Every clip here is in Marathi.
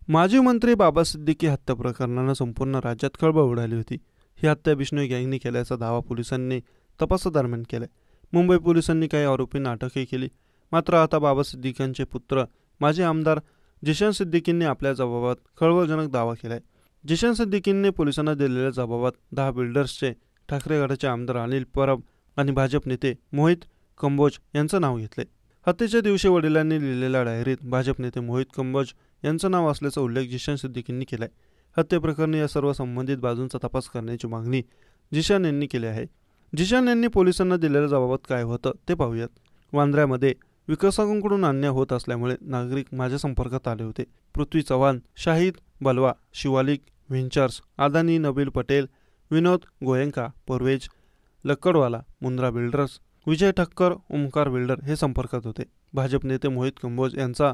माजी मंत्री बाबा सिद्दीकी हत्या प्रकरणानं संपूर्ण राज्यात खळबळ उडाली होती। ही हत्या बिश्नोई गँगने केल्याचा दावा पोलिसांनी तपासादरम्यान केलाय। मुंबई पोलिसांनी काही आरोपींना अटकही केली। मात्र आता बाबा सिद्दीकींचे पुत्र माजी आमदार जिशान सिद्दीकींनी आपल्या जबाबात खळबळजनक दावा केलाय। जिशान सिद्दीकींनी पोलिसांना दिलेल्या जबाबात 10 बिल्डर्सचे ठाकरे गटाचे आमदार अनिल परब आणि भाजप नेते मोहित कंबोज यांचं नाव घेतले। हत्येच्या दिवशी वडिलांनी लिहिलेल्या डायरीत भाजप नेते मोहित कंबोज यांचं नाव असल्याचा उल्लेख जिशान सिद्दीकींनी केलाय। हत्येप्रकरणी या सर्व संबंधित बाजूंचा तपास करण्याची मागणी जिशान यांनी केली आहे। जिशान यांनी पोलिसांना दिलेल्या जबाबात काय होतं ते पाहूयात। वांद्र्यामध्ये विकासकांकडून अन्याय होत असल्यामुळे नागरिक माझ्या संपर्कात आले होते। पृथ्वी चव्हाण, शाहिद बलवा, शिवालिक व्हेंचर्स, अदानी, नबील पटेल, विनोद गोयंका, परवेज लक्कडवाला, मुंद्रा बिल्डर्स, विजय ठक्कर, ओमकार बिल्डर हे संपर्कात होते। भाजप नेते मोहित कंबोज यांचा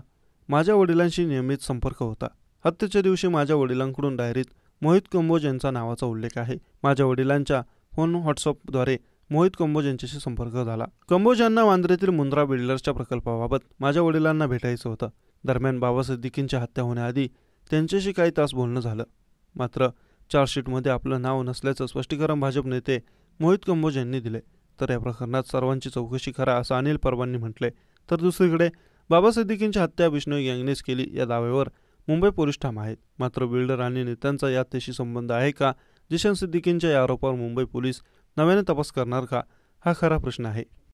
माझ्या वडिलांशी नियमित संपर्क होता। हत्येच्या दिवशी माझ्या वडिलांकडून डायरीत मोहित कंबोज यांचा नावाचा उल्लेख आहे। माझ्या वडिलांच्या फोन व्हॉट्सअपद्वारे मोहित कंबोज यांच्याशी संपर्क झाला। कंबोज यांना वांद्र्यातील मुंद्रा बिल्डर्सच्या प्रकल्पाबाबत माझ्या वडिलांना भेटायचं होतं। दरम्यान बाबा सिद्दीकींची हत्या होण्याआधी त्यांच्याशी काही तास बोलणं झालं। मात्र चार्जशीटमध्ये आपलं नाव नसल्याचं स्पष्टीकरण भाजप नेते मोहित कंबोज यांनी दिले। तर या प्रकरणात सर्वांची चौकशी करा असं अनिल परबांनी म्हटलंय। तर दुसरीकडे बाबा सिद्दीकींची हत्या बिश्नोई गँगनेच केली या दाव्यावर मुंबई पोलीस ठाम आहेत। मात्र बिल्डर आणि नेत्यांचा यात त्याशी संबंध आहे का? जिशान सिद्दीकींच्या या आरोपावर मुंबई पोलीस नव्याने तपास करणार का? हा खरा प्रश्न आहे।